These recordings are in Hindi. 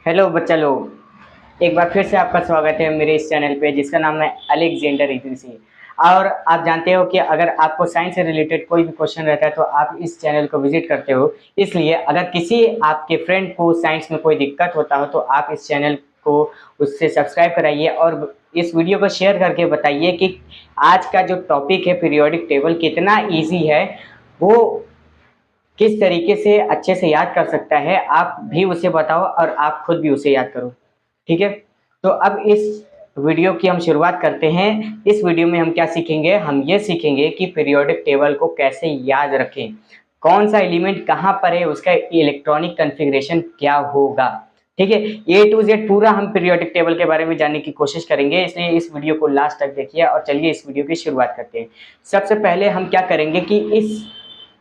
हेलो बच्चा लोग, एक बार फिर से आपका स्वागत है मेरे इस चैनल पे जिसका नाम है अलेक्जेंडर इतरिसी। और आप जानते हो कि अगर आपको साइंस से रिलेटेड कोई भी क्वेश्चन रहता है तो आप इस चैनल को विजिट करते हो। इसलिए अगर किसी आपके फ्रेंड को साइंस में कोई दिक्कत होता हो तो आप इस चैनल को उससे सब्सक्राइब कराइए और इस वीडियो को शेयर करके बताइए कि आज का जो टॉपिक है पीरियोडिक टेबल कितना ईजी है, वो किस तरीके से अच्छे से याद कर सकता है। आप भी उसे बताओ और आप खुद भी उसे याद करो। ठीक है, तो अब इस वीडियो की हम शुरुआत करते हैं। इस वीडियो में हम क्या सीखेंगे, हम ये सीखेंगे कि पीरियोडिक टेबल को कैसे याद रखें, कौन सा एलिमेंट कहाँ पर है, उसका इलेक्ट्रॉनिक कॉन्फ़िगरेशन क्या होगा। ठीक है, ए टू जेड पूरा हम पीरियोडिक टेबल के बारे में जानने की कोशिश करेंगे, इसलिए इस वीडियो को लास्ट तक देखिए। और चलिए इस वीडियो की शुरुआत करते हैं। सबसे पहले हम क्या करेंगे कि इस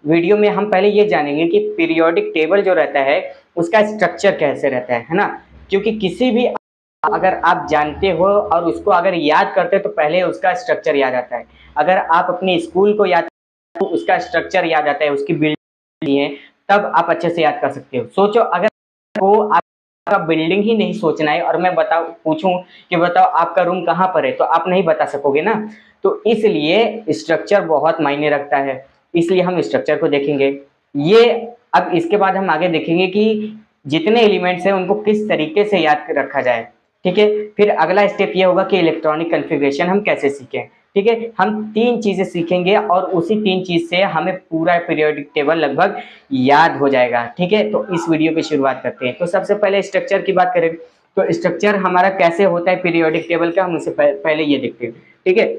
वीडियो में हम पहले ये जानेंगे कि पीरियोडिक टेबल जो रहता है उसका स्ट्रक्चर कैसे रहता है ना। क्योंकि किसी भी अगर आप जानते हो और उसको अगर याद करते हो तो पहले उसका स्ट्रक्चर याद आता है। अगर आप अपने स्कूल को याद तो उसका स्ट्रक्चर याद आता है, उसकी बिल्डिंग है, तब आप अच्छे से याद कर सकते हो। सोचो अगर वो आपका बिल्डिंग ही नहीं सोचना है और मैं पूछूं कि बताओ आपका रूम कहाँ पर है, तो आप नहीं बता सकोगे ना। तो इसलिए स्ट्रक्चर बहुत मायने रखता है, इसलिए हम स्ट्रक्चर को देखेंगे। ये अब इसके बाद हम आगे देखेंगे कि जितने एलिमेंट्स हैं उनको किस तरीके से याद रखा जाए। ठीक है, फिर अगला स्टेप ये होगा कि इलेक्ट्रॉनिक कॉन्फ़िगरेशन हम कैसे सीखें। ठीक है, हम तीन चीजें सीखेंगे और उसी तीन चीज से हमें पूरा पीरियोडिक टेबल लगभग याद हो जाएगा। ठीक है, तो इस वीडियो की शुरुआत करते हैं। तो सबसे पहले स्ट्रक्चर की बात करें तो स्ट्रक्चर हमारा कैसे होता है पीरियोडिक टेबल का, हम उससे पहले ये देखते हैं। ठीक है,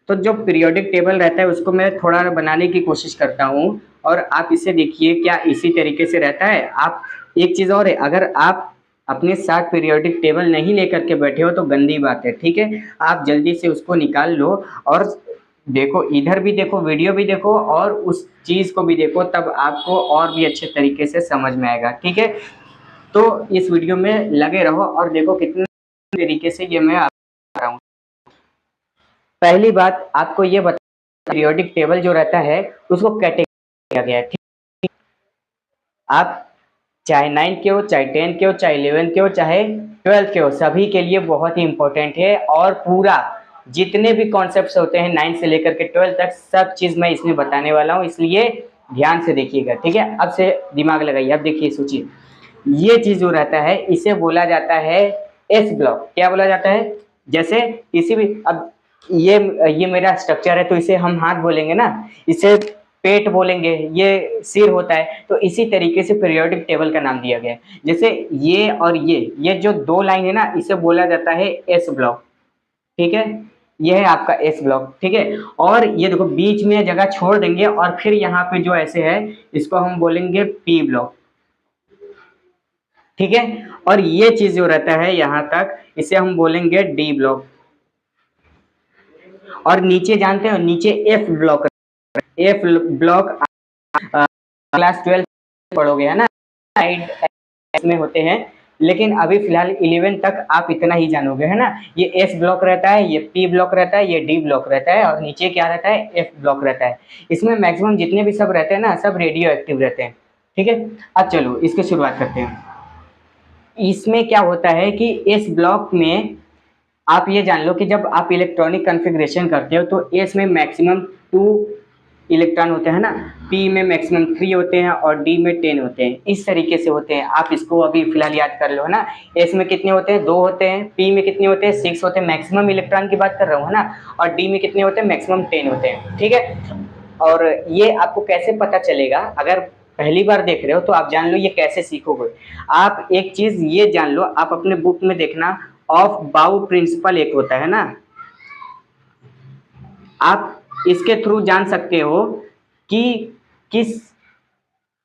तो जो पीरियोडिक टेबल रहता है उसको मैं थोड़ा बनाने की कोशिश करता हूँ और आप इसे देखिए क्या इसी तरीके से रहता है। आप एक चीज़ और है, अगर आप अपने साथ पीरियोडिक टेबल नहीं लेकर के बैठे हो तो गंदी बात है। ठीक है, आप जल्दी से उसको निकाल लो और देखो, इधर भी देखो, वीडियो भी देखो और उस चीज़ को भी देखो, तब आपको और भी अच्छे तरीके से समझ में आएगा। ठीक है, तो इस वीडियो में लगे रहो और देखो कितने तरीके से ये मैं आ रहा हूँ। पहली बात आपको ये बता, पीरियोडिक टेबल जो रहता है उसको कैटेगरी किया गया है। ठीक, आप चाहे 9 के हो, चाहे 10 के हो, चाहे 11 के हो, चाहे 12 के हो, सभी के लिए बहुत ही इंपॉर्टेंट है। और पूरा जितने भी कॉन्सेप्ट्स होते हैं 9 से लेकर के 12 तक, सब चीज़ मैं इसमें बताने वाला हूँ, इसलिए ध्यान से देखिएगा। ठीक है, अब से दिमाग लगाइए। अब देखिए, सोचिए, ये चीज़ जो रहता है इसे बोला जाता है एस ब्लॉक। क्या बोला जाता है, जैसे किसी भी, अब ये मेरा स्ट्रक्चर है तो इसे हम हाथ बोलेंगे ना, इसे पेट बोलेंगे, ये सिर होता है। तो इसी तरीके से पीरियोडिक टेबल का नाम दिया गया है। जैसे ये और ये जो दो लाइन है ना, इसे बोला जाता है एस ब्लॉक। ठीक है, ये है आपका एस ब्लॉक। ठीक है, और ये देखो बीच में जगह छोड़ देंगे और फिर यहाँ पे जो ऐसे है इसको हम बोलेंगे पी ब्लॉक। ठीक है, और ये चीज जो रहता है यहाँ तक, इसे हम बोलेंगे डी ब्लॉक। और नीचे जानते हो, नीचे F block. F block class 12 पढ़ोगे है ना, साइड में होते हैं, लेकिन अभी फिलहाल 11 तक आप इतना ही जानोगे है ना। ये एस ब्लॉक रहता है, ये पी ब्लॉक रहता है, ये डी ब्लॉक रहता है और नीचे क्या रहता है, एफ ब्लॉक रहता है। इसमें मैक्सिमम जितने भी सब रहते हैं ना, सब रेडियो एक्टिव रहते हैं। ठीक है, अब चलो इसकी शुरुआत करते हैं। इसमें क्या होता है कि इस ब्लॉक में आप ये जान लो कि जब आप इलेक्ट्रॉनिक कॉन्फ़िगरेशन करते हो तो एस में मैक्सिमम 2 इलेक्ट्रॉन होते हैं ना, पी में मैक्सिमम 3 होते हैं और डी में 10 होते हैं। इस तरीके से होते हैं, आप इसको अभी फिलहाल याद कर लो है ना। एस में कितने होते हैं, 2 होते हैं, पी में कितने होते हैं, 6 होते हैं, मैक्सिमम इलेक्ट्रॉन की बात कर रहा हूँ है ना। और डी में कितने होते हैं, मैक्सिमम 10 होते हैं। ठीक है, और ये आपको कैसे पता चलेगा, अगर पहली बार देख रहे हो तो आप जान लो ये कैसे सीखोगे। आप एक चीज ये जान लो, आप अपने बुक में देखना, ऑफ बाउ प्रिंसिपल एक होता है ना, आप इसके थ्रू जान सकते हो कि किस,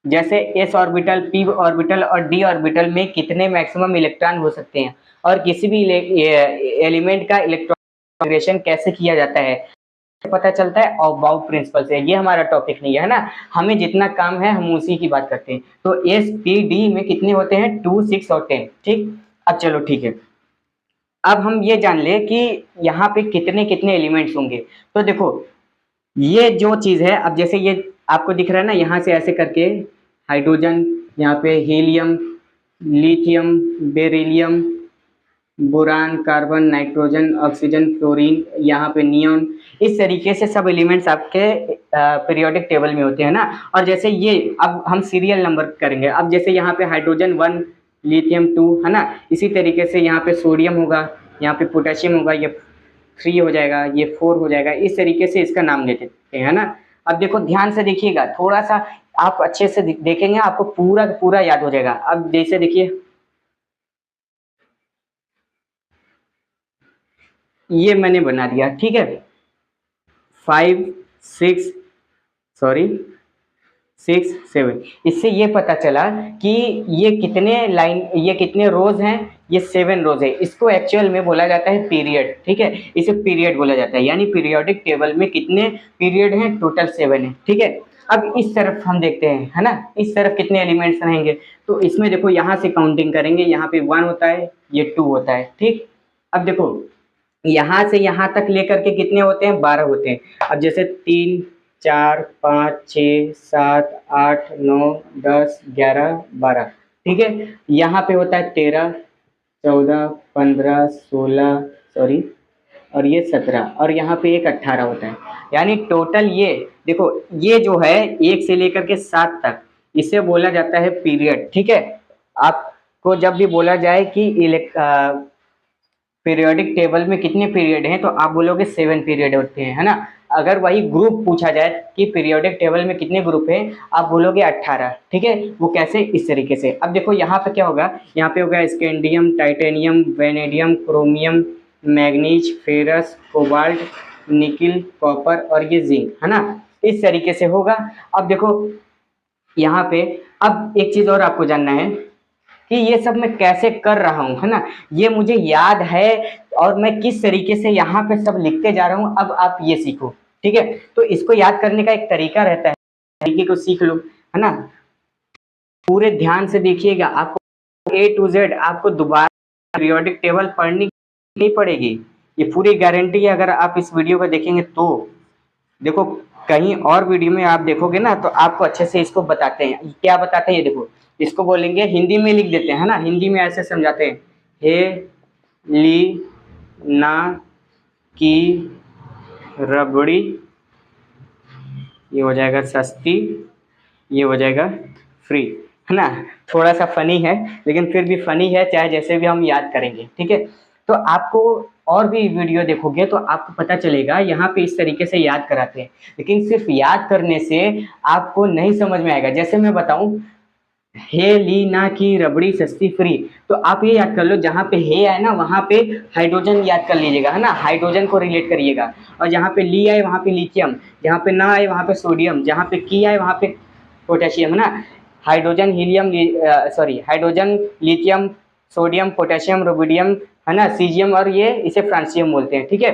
जैसे एस ऑर्बिटल, पी ऑर्बिटल और डी ऑर्बिटल में कितने मैक्सिमम इलेक्ट्रॉन हो सकते हैं और किसी भी एलिमेंट का इलेक्ट्रॉन कैसे किया जाता है, पता चलता है ऑफ बाउ प्रिंसिपल से। ये हमारा टॉपिक नहीं है ना, हमें जितना काम है हम उसी की बात करते हैं। तो एस पी डी में कितने होते हैं, 2, 6 और 10। ठीक, अब चलो ठीक है, अब हम ये जान ले कि यहाँ पे कितने कितने एलिमेंट्स होंगे। तो देखो ये जो चीज है, अब जैसे ये आपको दिख रहा है ना, यहाँ से ऐसे करके हाइड्रोजन यहाँ पे helium, lithium, beryllium, boron, carbon, nitrogen, oxygen, fluorine, यहाँ पे नियॉन। इस तरीके से सब एलिमेंट्स आपके पीरियोडिक टेबल में होते हैं ना। और जैसे ये अब हम सीरियल नंबर करेंगे, अब जैसे यहाँ पे हाइड्रोजन 1, लिथियम 2 है ना, इसी तरीके से यहाँ पे सोडियम होगा, यहाँ पे पोटेशियम होगा, ये 3 हो जाएगा, ये 4 हो जाएगा, इस तरीके से इसका नाम लेते हैं, है ना। अब देखो ध्यान से देखिएगा, थोड़ा सा आप अच्छे से देखेंगे आपको पूरा पूरा याद हो जाएगा। अब जैसे देखिए ये मैंने बना दिया, ठीक है, 5 6 सॉरी 6 7। इससे ये पता चला कि ये कितने लाइन, ये कितने रोज हैं, ये 7 रोज है। इसको एक्चुअल में बोला जाता है पीरियड, ठीक है, इसे पीरियड बोला जाता है, यानी पीरियोडिक टेबल में कितने पीरियड हैं, टोटल 7 है, ठीक है। अब इस तरफ हम देखते हैं, है ना, इस तरफ कितने एलिमेंट्स रहेंगे। तो इसमें देखो यहाँ से काउंटिंग करेंगे, यहाँ पे 1 होता है, ये 2 होता है, ठीक। अब देखो यहाँ से यहाँ तक लेकर के कितने होते हैं, 12 होते हैं। अब जैसे 3 4 5 6 7 8 9 10 11 12, ठीक है। यहाँ पे होता है 13 14 15 16 सॉरी, और ये 17, और यहाँ पे एक 18 होता है। यानी टोटल ये देखो, ये जो है 1 से लेकर के 7 तक, इसे बोला जाता है पीरियड, ठीक है। आपको जब भी बोला जाए कि पीरियोडिक टेबल में कितने पीरियड हैं, तो आप बोलोगे 7 पीरियड होते हैं, है ना। अगर वही ग्रुप पूछा जाए कि पीरियोडिक टेबल में कितने ग्रुप हैं, आप बोलोगे 18, ठीक है। वो कैसे, इस तरीके से। अब देखो यहाँ पे क्या होगा, यहाँ पे होगा scandium, titanium, vanadium, chromium, manganese, ferrous, cobalt, nickel, copper और ये जिंक, है ना, इस तरीके से होगा। अब देखो यहाँ पे, अब एक चीज और आपको जानना है कि ये सब मैं कैसे कर रहा हूँ, है ना, ये मुझे याद है और मैं किस तरीके से यहाँ पे सब लिखते जा रहा हूँ। अब आप ये सीखो, ठीक है। तो इसको याद करने का एक तरीका रहता है, तरीके को सीख लो, है ना। पूरे ध्यान से देखिएगा, आपको A to Z आपको दोबारा पीरियोडिक टेबल पढ़नी नहीं पड़ेगी, ये पूरी गारंटी है। अगर आप इस वीडियो को देखेंगे तो देखो, कहीं और वीडियो में आप देखोगे ना तो आपको अच्छे से इसको बताते हैं, क्या बताते हैं, ये देखो, इसको बोलेंगे, हिंदी में लिख देते हैं ना, हिंदी में ऐसे समझाते हैं, हे ली ना की रबड़ी, ये हो जाएगा सस्ती, ये हो जाएगा फ्री, है ना। थोड़ा सा फनी है, लेकिन फिर भी फनी है, चाहे जैसे भी हम याद करेंगे, ठीक है। तो आपको और भी वीडियो देखोगे तो आपको पता चलेगा, यहाँ पे इस तरीके से याद कराते हैं, लेकिन सिर्फ याद करने से आपको नहीं समझ में आएगा। जैसे मैं बताऊं, हे ली ना की रबड़ी सस्ती फ्री, तो आप ये याद कर लो, जहाँ पे हे आए ना वहाँ पे हाइड्रोजन याद कर लीजिएगा, है ना, हाइड्रोजन को रिलेट करिएगा। और जहाँ पे ली आए वहाँ पे लिथियम, जहाँ पे ना आए वहाँ पे सोडियम, जहाँ पे की आए वहाँ पे पोटेशियम, है ना। Hydrogen helium, sorry, hydrogen, lithium, sodium, potassium, rubidium, है ना, सीजियम, और ये इसे फ्रांसियम बोलते हैं, ठीक है।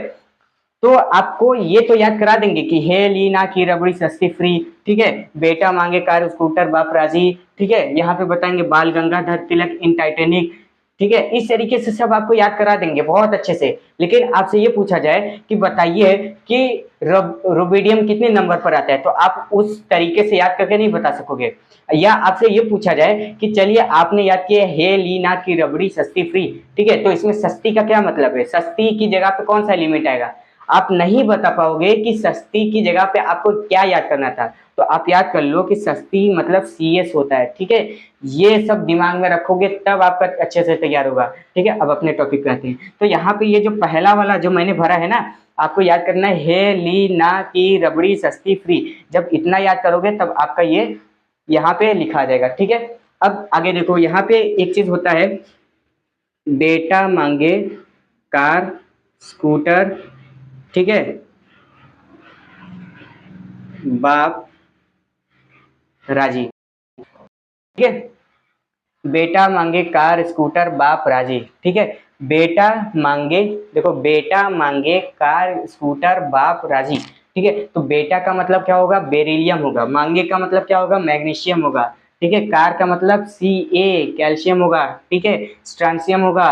तो आपको ये तो याद करा देंगे कि हे ली ना की रबड़ी सस्ती फ्री, ठीक है, बेटा मांगे कार स्कूटर बाप राजी, ठीक है। यहाँ पे बताएंगे बाल गंगाधर तिलक इन टाइटेनिक, ठीक है। इस तरीके से सब आपको याद करा देंगे बहुत अच्छे से। लेकिन आपसे ये पूछा जाए कि बताइए कि रुबिडियम कितने नंबर पर आता है, तो आप उस तरीके से याद करके नहीं बता सकोगे। या आपसे ये पूछा जाए कि चलिए आपने याद किया हे ली ना की रबड़ी सस्ती फ्री, ठीक है, तो इसमें सस्ती का क्या मतलब है, सस्ती की जगह पे कौन सा एलिमेंट आएगा, आप नहीं बता पाओगे कि सस्ती की जगह पे आपको क्या याद करना था। तो आप याद कर लो कि सस्ती मतलब CS होता है, ठीक है। ये सब दिमाग में रखोगे तब आपका अच्छे से तैयार होगा, ठीक है। अब अपने टॉपिक पे आते हैं। तो यहाँ पे ये जो पहला वाला जो मैंने भरा है ना, आपको याद करना है हे ली ना की रबड़ी सस्ती फ्री। जब इतना याद करोगे तब आपका ये यहाँ पे लिखा जाएगा, ठीक है। अब आगे देखो, यहाँ पे एक चीज होता है, बेटा मांगे कार स्कूटर, ठीक है, बाप राजी, ठीक है। बेटा मांगे कार स्कूटर बाप राजी, ठीक है। बेटा मांगे, देखो बेटा मांगे कार स्कूटर बाप राजी, ठीक है। तो बेटा का मतलब क्या होगा, बेरिलियम होगा, मांगे का मतलब क्या होगा, मैग्नीशियम होगा, ठीक है। कार का मतलब Ca कैल्शियम होगा, ठीक है। स्ट्रांसियम होगा,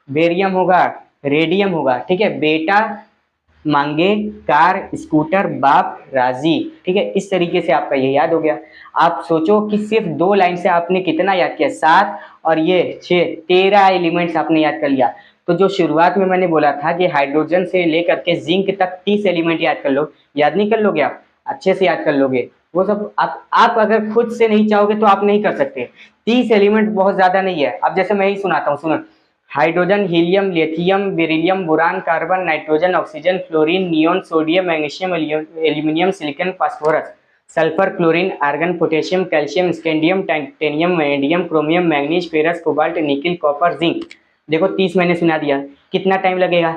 बेरियम होगा, रेडियम होगा, ठीक है। बेटा मांगे कार स्कूटर बाप राजी। ठीक है, इस तरीके से आपका ये याद हो गया। आप सोचो कि सिर्फ 2 लाइन से आपने कितना याद किया, 7 और ये 6, 13 एलिमेंट्स आपने याद कर लिया। तो जो शुरुआत में मैंने बोला था कि हाइड्रोजन से लेकर के जिंक तक 30 एलिमेंट याद कर लो, याद नहीं कर लोगे आप? अच्छे से याद कर लोगे वो सब। आप अगर खुद से नहीं चाहोगे तो आप नहीं कर सकते। 30 एलिमेंट बहुत ज्यादा नहीं है। अब जैसे मैं ही सुनाता हूँ, सुनो। Hydrogen, helium, lithium, beryllium, boron, carbon, nitrogen, oxygen, fluorine, neon, sodium, magnesium, aluminium, silicon, phosphorus, sulphur, chlorine, argon, potassium, calcium, scandium, titanium, magnesium, chromium, manganese, ferrous, cobalt, nickel, copper, zinc. देखो 30 मैंने सुना दिया, कितना टाइम लगेगा?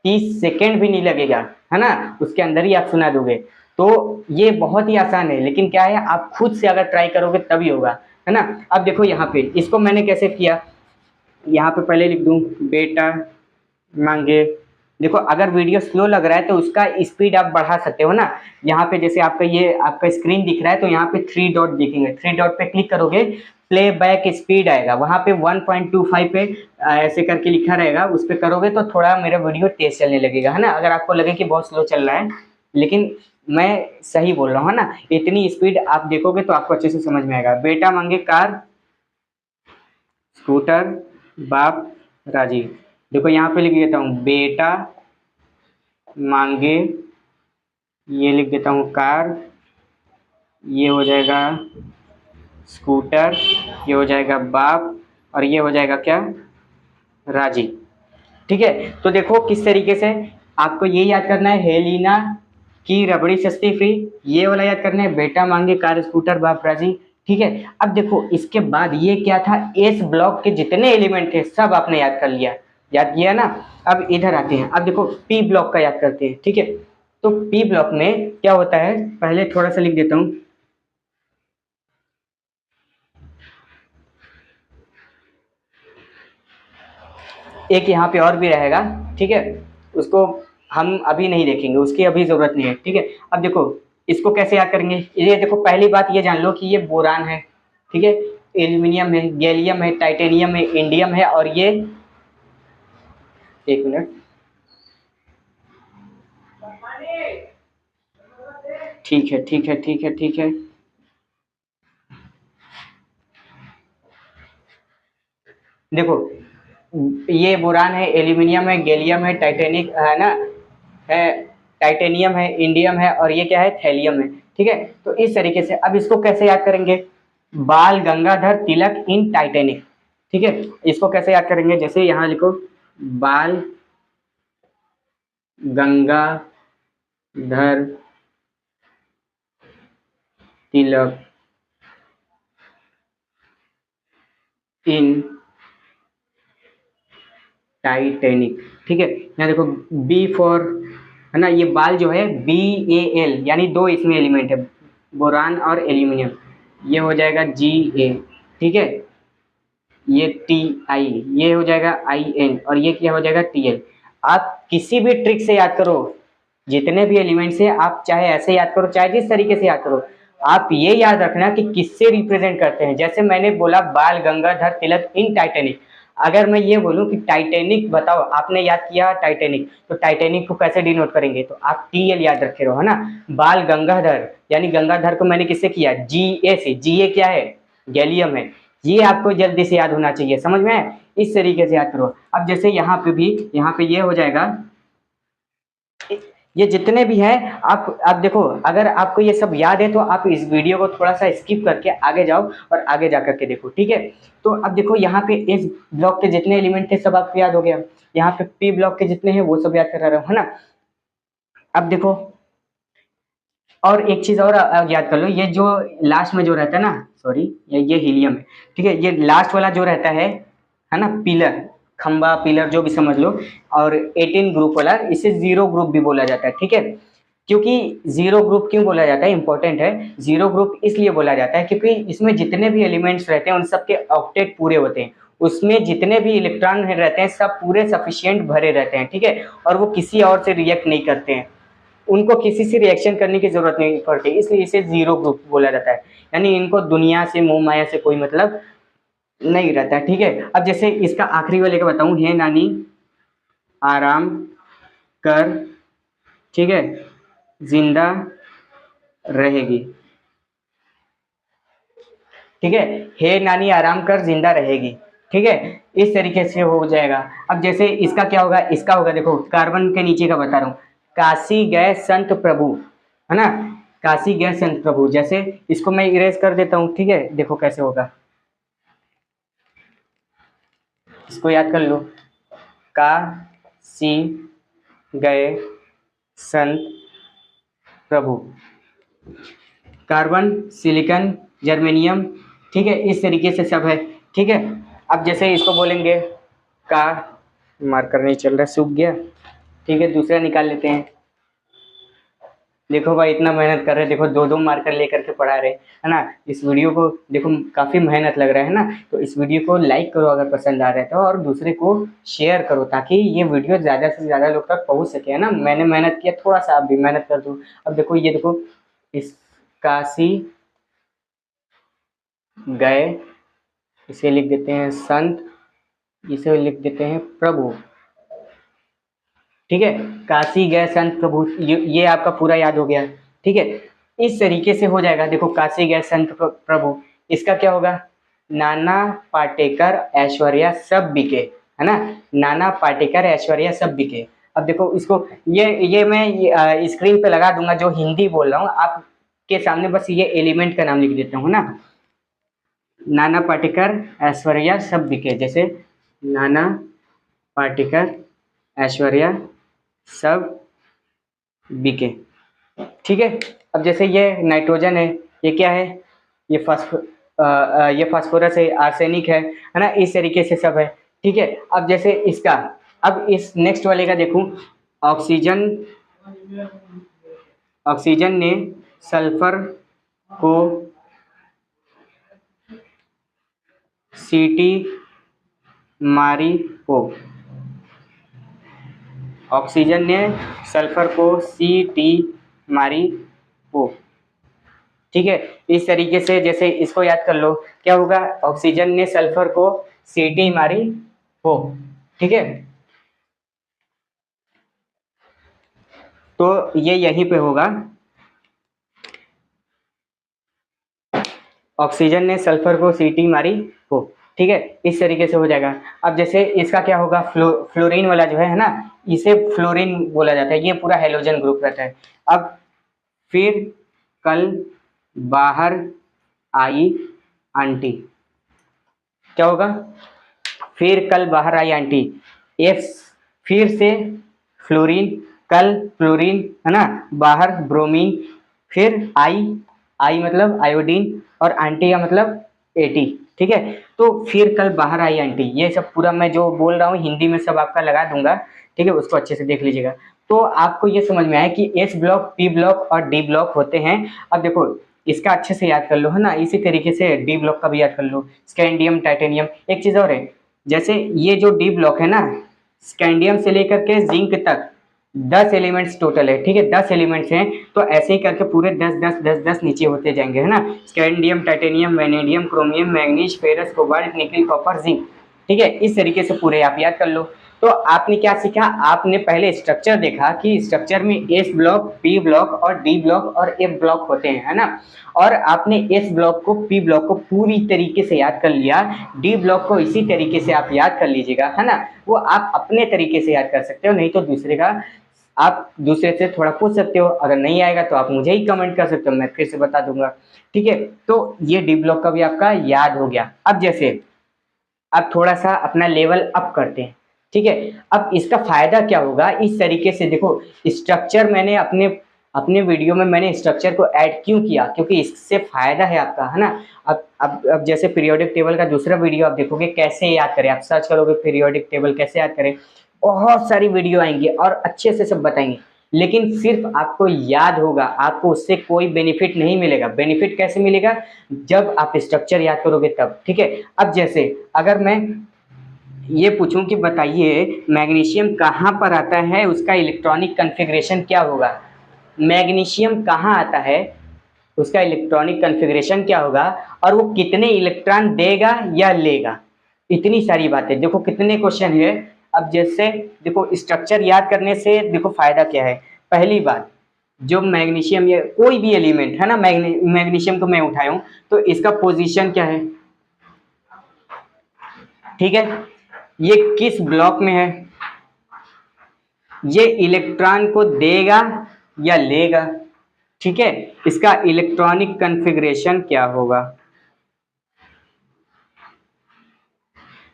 30 सेकेंड भी नहीं लगेगा, है ना? उसके अंदर ही आप सुना दोगे। तो ये बहुत ही आसान है, लेकिन क्या है, आप खुद से अगर ट्राई करोगे तभी होगा, है ना? अब देखो यहाँ पे इसको मैंने कैसे किया, यहाँ पे पहले लिख दूं बेटा मांगे। देखो अगर वीडियो स्लो लग रहा है तो उसका स्पीड आप बढ़ा सकते हो ना। यहाँ पे जैसे आपका ये आपका स्क्रीन दिख रहा है, तो यहाँ पे 3 डॉट दिखेंगे, 3 डॉट पे क्लिक करोगे, प्ले बैक स्पीड आएगा, वहाँ पे 1.25 पे ऐसे करके लिखा रहेगा, उस पर करोगे तो थोड़ा मेरा वीडियो तेज चलने लगेगा, है ना? अगर आपको लगे कि बहुत स्लो चल रहा है, लेकिन मैं सही बोल रहा हूँ, है ना? इतनी स्पीड आप देखोगे तो आपको अच्छे से समझ में आएगा। बेटा मांगे कार स्कूटर बाप राजी। देखो यहाँ पे लिख देता हूँ बेटा मांगे, ये लिख देता हूँ कार, ये हो जाएगा स्कूटर, ये हो जाएगा बाप, और ये हो जाएगा क्या? राजी। ठीक है, तो देखो किस तरीके से आपको ये याद करना है, हेलिना की रबड़ी सस्ती फ्री, ये वाला याद करना है, बेटा मांगे कार स्कूटर बाप राजी। ठीक है, अब देखो इसके बाद ये क्या था, एस ब्लॉक के जितने एलिमेंट थे सब आपने याद कर लिया, याद किया ना? अब इधर आते हैं, अब देखो पी ब्लॉक का याद करते हैं। ठीक है, तो पी ब्लॉक में क्या होता है, पहले थोड़ा सा लिख देता हूँ। एक यहाँ पे और भी रहेगा, ठीक है, उसको हम अभी नहीं देखेंगे, उसकी अभी जरूरत नहीं है। ठीक है, अब देखो इसको कैसे याद करेंगे, ये देखो पहली बात ये जान लो कि ये बोरान है, ठीक है, एल्यूमिनियम है, गैलियम है, टाइटेनियम है, इंडियम है, और ये, एक मिनट, ठीक है ठीक है ठीक है ठीक है, देखो ये बोरान है, एल्यूमिनियम है, गैलियम है, टाइटेनिक है ना, है, टाइटेनियम है, इंडियम है, और ये क्या है, थैलियम है। ठीक है, तो इस तरीके से अब इसको कैसे याद करेंगे, बाल गंगाधर तिलक इन टाइटेनिक। ठीक है, इसको कैसे याद करेंगे, जैसे यहाँ लिखो बाल गंगाधर तिलक इन टाइटैनिक। ठीक है, यहाँ देखो बी फॉर, है ना, ये बाल जो है BAL, यानी 2 इसमें एलिमेंट है, बोरान और एल्यूमिनियम, ये हो जाएगा GA। ठीक है, ये TI, ये हो जाएगा IN, और ये क्या हो जाएगा TL। आप किसी भी ट्रिक से याद करो, जितने भी एलिमेंट्स है आप चाहे ऐसे याद करो, चाहे जिस तरीके से याद करो, आप ये याद रखना कि किससे रिप्रेजेंट करते हैं। जैसे मैंने बोला बाल गंगाधर तिलक इन टाइटैनिक, अगर मैं ये बोलूं कि टाइटैनिक बताओ, आपने याद किया टाइटैनिक, तो टाइटैनिक को कैसे डिनोट करेंगे, तो आप TL याद रखे रहो, है ना? बाल गंगाधर, यानी गंगाधर को मैंने किससे किया, GA से। GA क्या है, गैलियम है। ये आपको जल्दी से याद होना चाहिए, समझ में है? इस तरीके से याद करो। अब जैसे यहाँ पे भी, यहाँ पे ये हो जाएगा, ये जितने भी हैं, आप देखो, अगर आपको ये सब याद है तो आप इस वीडियो को थोड़ा सा स्किप करके आगे जाओ और आगे जा करके देखो। ठीक है, तो अब देखो यहाँ पे इस ब्लॉक के जितने एलिमेंट थे सब आपको याद हो गया, यहाँ पे पी ब्लॉक के जितने हैं वो सब याद करा रहा हूँ, है ना? अब देखो और एक चीज और याद कर लो, ये जो लास्ट में जो रहता है ना, सॉरी, ये हीलियम है। ठीक है, ये लास्ट वाला जो रहता है ना, पिलर, खंबा पिलर जो भी समझ लो, और 18 ग्रुप वाला, इसे जीरो ग्रुप भी बोला जाता है। ठीक है, क्योंकि जीरो ग्रुप क्यों बोला जाता है, इंपॉर्टेंट है, जीरो ग्रुप इसलिए बोला जाता है क्योंकि इसमें जितने भी एलिमेंट्स रहते हैं उन सबके ऑक्टेट पूरे होते हैं, उसमें जितने भी इलेक्ट्रॉन रहते हैं सब पूरे सफिशिएंट भरे रहते हैं। ठीक है, और वो किसी और से रिएक्ट नहीं करते हैं, उनको किसी से रिएक्शन करने की जरूरत नहीं पड़ती, इसलिए इसे जीरो ग्रुप बोला जाता है, यानी इनको दुनिया से, मोह माया से कोई मतलब नहीं रहता है। ठीक है, अब जैसे इसका आखिरी वाले का बताऊं, हे नानी आराम कर ठीक है, जिंदा रहेगी। ठीक है, हे नानी आराम कर जिंदा रहेगी। ठीक है, इस तरीके से हो जाएगा। अब जैसे इसका क्या होगा, इसका होगा, देखो कार्बन के नीचे का बता रहा हूँ, काशी गए संत प्रभु, है ना, काशी गए संत प्रभु। जैसे इसको मैं इरेज कर देता हूँ, ठीक है, देखो कैसे होगा, इसको याद कर लो, काशी गए संत प्रभु, कार्बन, सिलिकॉन, जर्मेनियम, ठीक है, इस तरीके से सब है। ठीक है, अब जैसे इसको बोलेंगे का, मार्कर नहीं चल रहा, सूख गया। ठीक है, दूसरा निकाल लेते हैं। देखो भाई इतना मेहनत कर रहे हैं, देखो दो दो मार्कर लेकर के पढ़ा रहे है ना। इस वीडियो को देखो काफ़ी मेहनत लग रहा है ना, तो इस वीडियो को लाइक करो अगर पसंद आ रहा है तो, और दूसरे को शेयर करो ताकि ये वीडियो ज़्यादा से ज़्यादा लोग तक पहुंच सके, है ना। मैंने मेहनत किया, थोड़ा सा आप भी मेहनत कर दो। अब देखो ये देखो, इस काशी गए, इसे लिख देते हैं संत, इसे लिख देते हैं प्रभु। ठीक है, काशी गए संत प्रभु, ये आपका पूरा याद हो गया। ठीक है, इस तरीके से हो जाएगा। देखो काशी गए संत प्रभु, इसका क्या होगा, नाना पाटेकर ऐश्वर्या सब बिके, है ना, नाना पाटेकर ऐश्वर्या सब बिके। अब देखो इसको, ये मैं स्क्रीन पे लगा दूंगा, जो हिंदी बोल रहा हूँ आपके सामने बस ये एलिमेंट का नाम लिख देता हूँ ना, नाना पाटेकर ऐश्वर्या सब बिके। जैसे नाना पाटेकर ऐश्वर्या सब बिके। ठीक है, अब जैसे ये नाइट्रोजन है, ये क्या है, ये फास्फोरस है, आर्सेनिक है ना, इस तरीके से सब है। ठीक है, अब जैसे इसका, अब इस नेक्स्ट वाले का देखूं, ऑक्सीजन, ऑक्सीजन ने सल्फर को सीटी मारी हो, ऑक्सीजन ने सल्फर को सीटी मारी हो। ठीक है, इस तरीके से जैसे इसको याद कर लो, क्या होगा, ऑक्सीजन ने सल्फर को सीटी मारी हो। ठीक है, तो ये यहीं पे होगा, ऑक्सीजन ने सल्फर को सीटी मारी हो। ठीक है, इस तरीके से हो जाएगा। अब जैसे इसका क्या होगा, फ्लोरीन वाला जो है ना, इसे फ्लोरीन बोला जाता है, ये पूरा हेलोजन ग्रुप रहता है। अब फिर कल बाहर आई आंटी, क्या होगा, फिर कल बाहर आई आंटी, एफ, फिर से फ्लोरीन, कल फ्लोरीन, है ना, बाहर ब्रोमीन, फिर आई, आई मतलब आयोडीन, और आंटी का मतलब एटी। ठीक है, तो फिर कल बाहर आई आंटी, ये सब पूरा मैं जो बोल रहा हूँ हिंदी में सब आपका लगा दूंगा। ठीक है, उसको अच्छे से देख लीजिएगा, तो आपको ये समझ में आया कि एस ब्लॉक, पी ब्लॉक और डी ब्लॉक होते हैं। अब देखो इसका अच्छे से याद कर लो, है ना, इसी तरीके से डी ब्लॉक का भी याद कर लो, स्कैंडियम, टाइटेनियम। एक चीज़ और है, जैसे ये जो डी ब्लॉक है ना, स्कैंडियम से लेकर के जिंक तक 10 एलिमेंट्स टोटल है। ठीक है, 10 एलिमेंट्स हैं, तो ऐसे ही करके पूरे 10 10 10 10 नीचे होते जाएंगे, है ना, scandium, titanium, vanadium, chromium, manganese, ferrous, cobalt, निकल, कॉपर, जिंक। ठीक है, इस तरीके से पूरे आप याद कर लो। तो आपने क्या सीखा, आपने पहले स्ट्रक्चर देखा कि स्ट्रक्चर में एस ब्लॉक, पी ब्लॉक और डी ब्लॉक और एफ ब्लॉक होते हैं, है ना, और आपने एस ब्लॉक को, पी ब्लॉक को पूरी तरीके से याद कर लिया, डी ब्लॉक को इसी तरीके से आप याद कर लीजिएगा, है ना। वो आप अपने तरीके से याद कर सकते हो, नहीं तो दूसरे का आप दूसरे से थोड़ा पूछ सकते हो, अगर नहीं आएगा तो आप मुझे ही कमेंट कर सकते हो, मैं फिर से बता दूंगा। ठीक है, तो ये डी ब्लॉक का भी आपका याद हो गया। अब जैसे अब थोड़ा सा अपना लेवल अप करते हैं। ठीक है, अब इसका फायदा क्या होगा, इस तरीके से देखो, स्ट्रक्चर मैंने अपने अपने वीडियो में मैंने स्ट्रक्चर को ऐड क्यों किया, क्योंकि इससे फायदा है आपका, है ना। अब जैसे पीरियोडिक टेबल का दूसरा वीडियो आप देखोगे कैसे याद करें, आप सर्च करोगे पीरियोडिक टेबल कैसे याद करें, बहुत सारी वीडियो आएंगी और अच्छे से सब बताएंगे, लेकिन सिर्फ आपको याद होगा, आपको उससे कोई बेनिफिट नहीं मिलेगा। बेनिफिट कैसे मिलेगा, जब आप स्ट्रक्चर याद करोगे तब। ठीक है, अब जैसे अगर मैं ये पूछूं कि बताइए मैग्नीशियम कहाँ पर आता है, उसका इलेक्ट्रॉनिक कॉन्फ़िगरेशन क्या होगा, मैग्नीशियम कहाँ आता है, उसका इलेक्ट्रॉनिक कॉन्फ़िगरेशन क्या होगा, और वो कितने इलेक्ट्रॉन देगा या लेगा, इतनी सारी बातें। देखो कितने क्वेश्चन है। अब जैसे देखो स्ट्रक्चर याद करने से देखो फायदा क्या है, पहली बात, जो मैग्नीशियम या कोई भी एलिमेंट है ना, मैग्नीशियम को मैं उठाया हूं तो इसका पोजीशन क्या है, ठीक है, ये किस ब्लॉक में है, ये इलेक्ट्रॉन को देगा या लेगा, ठीक है, इसका इलेक्ट्रॉनिक कॉन्फ़िगरेशन क्या होगा।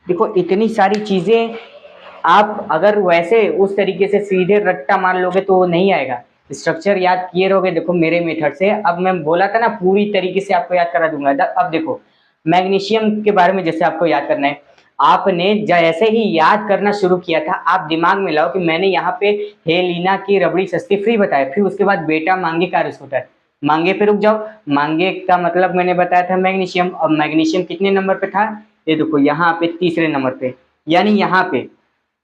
देखो इतनी सारी चीजें आप अगर वैसे उस तरीके से सीधे रट्टा मार लोगे तो वो नहीं आएगा, स्ट्रक्चर याद किए रहोगे। देखो मेरे मेथड से, अब मैं बोला था ना पूरी तरीके से आपको याद करा दूंगा। अब देखो मैग्नीशियम के बारे में जैसे आपको याद करना है, आपने जैसे ही याद करना शुरू किया था आप दिमाग में लाओ कि मैंने यहाँ पे हेलिना की रबड़ी सस्ती फ्री बताया, फिर उसके बाद बेटा मांगे कार स्कूटर, मांगे पे रुक जाओ, मांगे का मतलब मैंने बताया था मैग्नीशियम, और मैग्नीशियम कितने नंबर पे था, ये देखो यहाँ पे तीसरे नंबर पे, यानी यहाँ पे,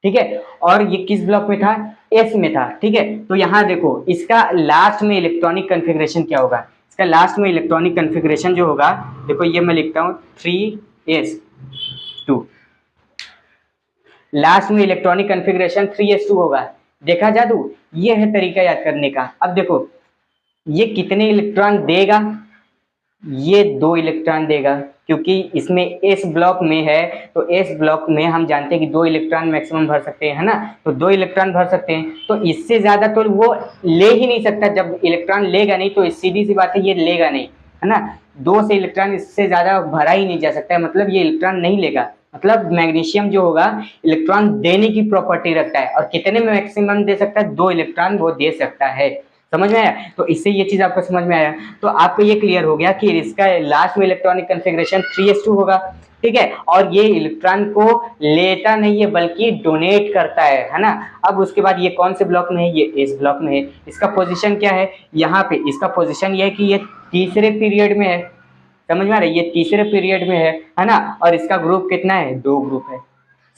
ठीक है, और ये किस ब्लॉक में था, एस में था, ठीक है। तो यहाँ देखो इसका लास्ट में इलेक्ट्रॉनिक कॉन्फ़िगरेशन क्या होगा, इसका लास्ट में इलेक्ट्रॉनिक कॉन्फ़िगरेशन जो होगा, देखो ये मैं लिखता हूँ 3s2, लास्ट में इलेक्ट्रॉनिक कॉन्फ़िगरेशन 3s2 होगा। देखा जादू, ये है तरीका याद करने का। अब देखो ये कितने इलेक्ट्रॉन देगा, ये 2 इलेक्ट्रॉन देगा, क्योंकि इसमें एस ब्लॉक में है, तो एस ब्लॉक में हम जानते हैं कि 2 इलेक्ट्रॉन मैक्सिमम भर सकते हैं, है ना, तो 2 इलेक्ट्रॉन भर सकते हैं, तो इससे ज्यादा तो वो ले ही नहीं सकता, जब इलेक्ट्रॉन लेगा नहीं तो सीधी सी बात है ये लेगा नहीं, है ना, 2 से इलेक्ट्रॉन इससे ज्यादा भरा ही नहीं जा सकता है, मतलब ये इलेक्ट्रॉन नहीं लेगा। मतलब मैग्नीशियम जो होगा इलेक्ट्रॉन देने की प्रॉपर्टी रखता है, और कितने में मैक्सिमम दे सकता है, 2 इलेक्ट्रॉन वो दे सकता है। समझ में आया, तो इससे ये चीज आपको समझ में आया, तो आपको ये क्लियर हो गया कि इसका लास्ट में इलेक्ट्रॉनिक कॉन्फ़िगरेशन 3s2 होगा, ठीक है, और ये इलेक्ट्रॉन को लेता नहीं है बल्कि डोनेट करता है ना। अब उसके बाद ये कौन से ब्लॉक में है, ये एस ब्लॉक में है, इसका पोजीशन क्या है, यहाँ पे इसका पोजीशन ये है कि ये तीसरे पीरियड में है, समझ में आ रहा है, ये तीसरे पीरियड में है ना, और इसका ग्रुप कितना है, 2 ग्रुप है,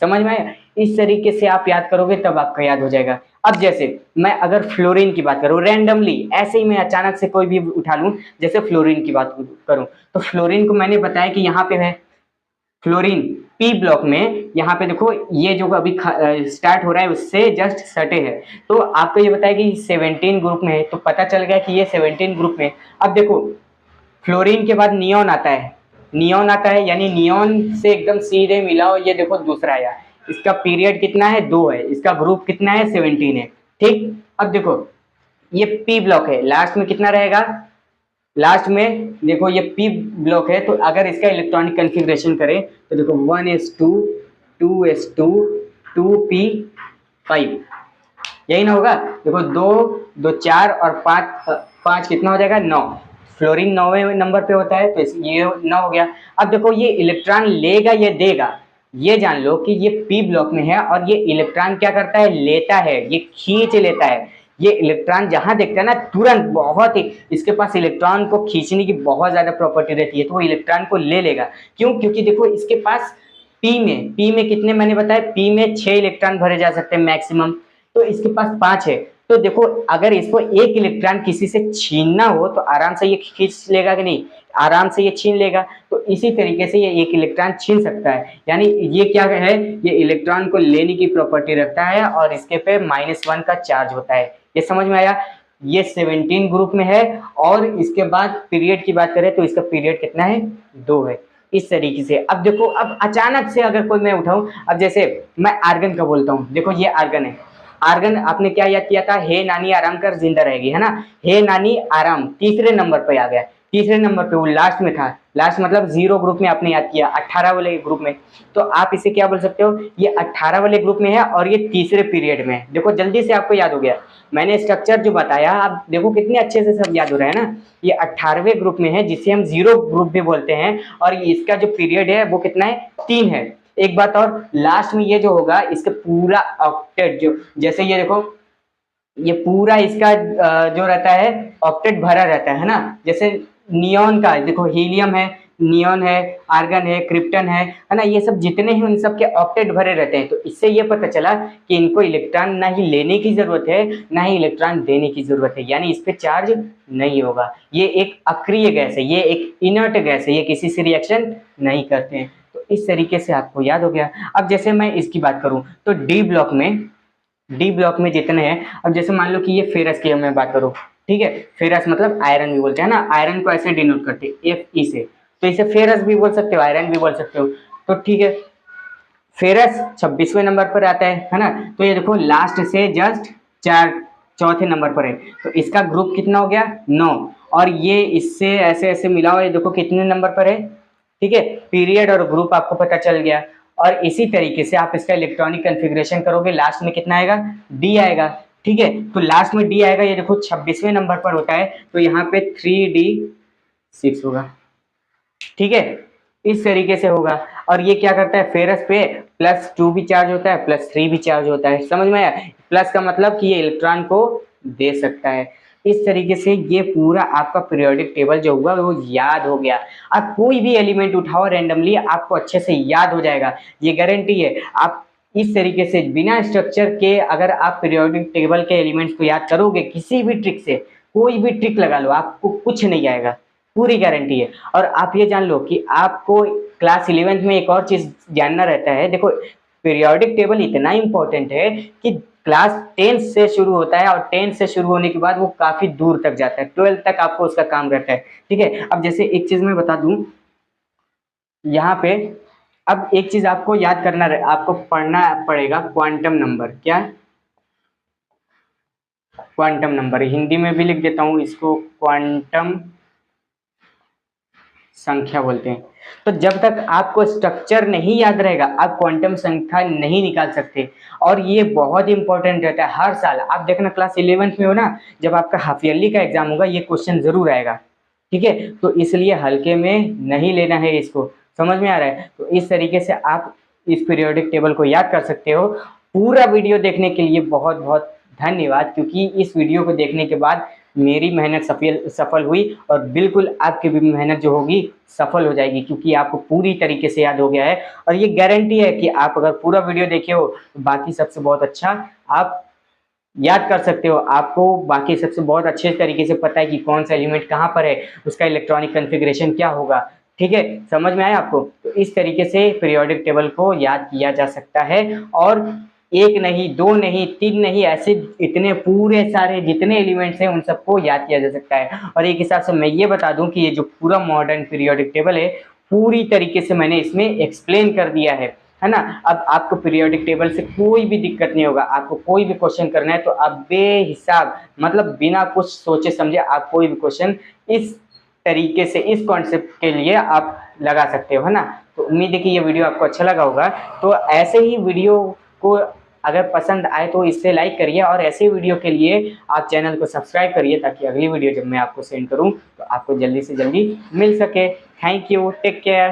समझ में आया। इस तरीके से आप याद करोगे तब आपका याद हो जाएगा। अब जैसे मैं अगर फ्लोरीन की बात करूं, रैंडमली ऐसे ही मैं अचानक से कोई भी उठा लूं, जैसे फ्लोरीन की बात करूं, तो फ्लोरीन को मैंने बताया कि यहाँ पे है फ्लोरीन पी ब्लॉक में, यहाँ पे देखो ये जो अभी स्टार्ट हो रहा है उससे जस्ट सटे है, तो आपको ये बताया कि 17 ग्रुप में है, तो पता चल गया कि ये 17 ग्रुप में। अब देखो फ्लोरीन के बाद नियोन आता है, नियोन आता है, यानी नियोन से एकदम सीधे मिलाओ, ये देखो दूसरा आया, इसका पीरियड कितना है, 2 है, इसका ग्रुप कितना है, 17 है, ठीक। अब देखो ये पी ब्लॉक है, लास्ट में कितना रहेगा, लास्ट में देखो ये पी ब्लॉक है, तो अगर इसका इलेक्ट्रॉनिक कॉन्फ़िगरेशन करें तो देखो 1s2 2s2 2p5, यही ना होगा। देखो 2 2 4 और 5 कितना हो जाएगा, 9, फ्लोरीन 9वें नंबर पे होता है, तो ये 9 हो गया। अब देखो ये इलेक्ट्रॉन लेगा या देगा, ये जान लो कि ये पी ब्लॉक में है, और ये इलेक्ट्रॉन क्या करता है, लेता है, ये खींच लेता है। ये इलेक्ट्रॉन जहां देखता है ना तुरंत, बहुत ही इसके पास इलेक्ट्रॉन को खींचने की बहुत ज्यादा प्रॉपर्टी रहती है, तो वो इलेक्ट्रॉन को ले लेगा। क्यों, क्योंकि देखो इसके पास पी में कितने मैंने बताया, पी में 6 इलेक्ट्रॉन भरे जा सकते हैं मैक्सिमम, तो इसके पास 5 है, तो देखो अगर इसको एक इलेक्ट्रॉन किसी से छीनना हो तो आराम से ये खींच लेगा कि नहीं, आराम से ये छीन लेगा। तो इसी तरीके से ये एक इलेक्ट्रॉन छीन सकता है, यानी ये क्या है, ये इलेक्ट्रॉन को लेने की प्रॉपर्टी रखता है, और इसके पे -1 का चार्ज होता है। ये समझ में आया, ये 17 ग्रुप में है, और इसके बाद पीरियड की बात करें तो इसका पीरियड कितना है, 2 है। इस तरीके से अब देखो, अब अचानक से अगर कोई मैं उठाऊं, अब जैसे मैं आर्गन का बोलता हूं, देखो ये आर्गन है, आर्गन आपने क्या याद किया था, हे नानी आराम कर जिंदा रहेगी, है ना, हे नानी आराम तीसरे नंबर पे आ गया, तीसरे नंबर पे, वो लास्ट में था, लास्ट मतलब 0 ग्रुप में आपने याद किया, 18 वाले ग्रुप में, तो आप इसे क्या बोल सकते हो, ये 18 वाले ग्रुप में है, और ये तीसरे पीरियड में है। देखो जल्दी से आपको याद हो गया, मैंने स्ट्रक्चर जो बताया, आप देखो कितने अच्छे से सब याद हो रहा है ना। ये 18वें ग्रुप में है, जिसे हम 0 ग्रुप भी बोलते हैं, और इसका जो पीरियड है वो कितना है, 3 है। एक बात और, लास्ट में ये जो होगा इसका पूरा ऑक्टेट, जो जैसे ये देखो ये पूरा इसका जो रहता है ऑक्टेट भरा रहता है ना, जैसे नियोन का देखो हीलियम है, नियोन है, आर्गन है, क्रिप्टन है ना, ये सब जितने ही उन सब के ऑक्टेट भरे रहते हैं। तो इससे ये पता चला कि इनको इलेक्ट्रॉन ना ही लेने की जरूरत है, ना ही इलेक्ट्रॉन देने की जरूरत है, यानी इस पे चार्ज नहीं होगा। ये एक अक्रिय गैस है, ये एक इनर्ट गैस है, ये किसी से रिएक्शन नहीं करते हैं। तो इस तरीके से आपको याद हो गया। अब जैसे मैं इसकी बात करूं तो डी ब्लॉक में डी ब्लॉक में जितने हैं, अब जैसे मान लो कि ये फेरस की मैं बात करूँ, ठीक है, फेरस मतलब आयरन भी बोलते हैं ना, आयरन को ऐसे डिनोट करते हैं एफ ई से, तो इसे फेरस भी बोल सकते हो, आयरन भी बोल सकते हो। तो ठीक है, फेरस 26वें नंबर पर आता है ना, तो ये देखो लास्ट से जस्ट चार चौथे नंबर पर है, तो इसका ग्रुप कितना हो गया 9, और ये इससे ऐसे ऐसे मिला हुआ, ये देखो कितने नंबर पर है, ठीक है, पीरियड और ग्रुप आपको पता चल गया। और इसी तरीके से आप इसका इलेक्ट्रॉनिक कॉन्फ़िगरेशन करोगे, लास्ट में कितना आएगा, डी आएगा, ठीक है, तो लास्ट में डी आएगा, ये देखो 26वें नंबर पर होता है, तो यहाँ पे 3d6 होगा, ठीक है, इस तरीके से होगा। और ये क्या करता है, फेरस पे +2 भी चार्ज होता है, +3 भी चार्ज होता है, समझ में आया, प्लस का मतलब कि ये इलेक्ट्रॉन को दे सकता है। इस तरीके से ये पूरा आपका पीरियोडिक टेबल जो हुआ वो याद हो गया। आप कोई भी एलिमेंट उठाओ रैंडमली, आपको अच्छे से याद हो जाएगा, ये गारंटी है। आप इस तरीके से बिना स्ट्रक्चर के अगर आप पीरियोडिक टेबल के एलिमेंट्स को याद करोगे, किसी भी ट्रिक से, कोई भी ट्रिक लगा लो, आपको कुछ नहीं आएगा, पूरी गारंटी है। और आप ये जान लो कि आपको क्लास 11th में एक और चीज जानना रहता है, देखो पीरियोडिक टेबल इतना इंपॉर्टेंट है कि क्लास 10 से शुरू होता है, और 10 से शुरू होने के बाद वो काफी दूर तक जाता है, 12 तक आपको उसका काम रहता है, ठीक है। अब जैसे एक चीज मैं बता दूं यहाँ पे, अब एक चीज आपको याद करना आपको पढ़ना पड़ेगा, क्वांटम नंबर। क्या, क्वांटम नंबर हिंदी में भी लिख देता हूँ इसको, क्वांटम संख्या बोलते हैं। तो जब तक आपको स्ट्रक्चर नहीं याद रहेगा, आप क्वांटम संख्या नहीं निकाल सकते, और ये बहुत इंपॉर्टेंट रहता है। हर साल आप देखना क्लास 11th में हो ना, जब आपका हाफ ईयरली का एग्जाम होगा, ये क्वेश्चन जरूर आएगा, ठीक है, तो इसलिए हल्के में नहीं लेना है इसको, समझ में आ रहा है। तो इस तरीके से आप इस पीरियोडिक टेबल को याद कर सकते हो। पूरा वीडियो देखने के लिए बहुत बहुत धन्यवाद, क्योंकि इस वीडियो को देखने के बाद मेरी मेहनत सफल हुई, और बिल्कुल आपकी भी मेहनत जो होगी सफल हो जाएगी, क्योंकि आपको पूरी तरीके से याद हो गया है। और ये गारंटी है कि आप अगर पूरा वीडियो देखे हो तो बाकी सबसे बहुत अच्छा आप याद कर सकते हो, आपको बाकी सबसे बहुत अच्छे तरीके से पता है कि कौन सा एलिमेंट कहाँ पर है, उसका इलेक्ट्रॉनिक कॉन्फ़िगरेशन क्या होगा, ठीक है, समझ में आया आपको। तो इस तरीके से पीरियोडिक टेबल को याद किया जा सकता है, और एक नहीं, दो नहीं, तीन नहीं, ऐसे इतने पूरे सारे जितने एलिमेंट्स हैं उन सबको याद किया जा सकता है। और एक हिसाब से मैं ये बता दूं कि ये जो पूरा मॉडर्न पीरियोडिक टेबल है, पूरी तरीके से मैंने इसमें एक्सप्लेन कर दिया है ना। अब आपको पीरियोडिक टेबल से कोई भी दिक्कत नहीं होगा, आपको कोई भी क्वेश्चन करना है तो आप बेहिसाब, मतलब बिना कुछ सोचे समझे आप कोई भी क्वेश्चन इस तरीके से, इस कॉन्सेप्ट के लिए आप लगा सकते हो, है ना। तो उम्मीद है कि ये वीडियो आपको अच्छा लगा होगा। तो ऐसे ही वीडियो को अगर पसंद आए तो इससे लाइक करिए, और ऐसे वीडियो के लिए आप चैनल को सब्सक्राइब करिए, ताकि अगली वीडियो जब मैं आपको सेंड करूं तो आपको जल्दी से जल्दी मिल सके। Thank you, take care.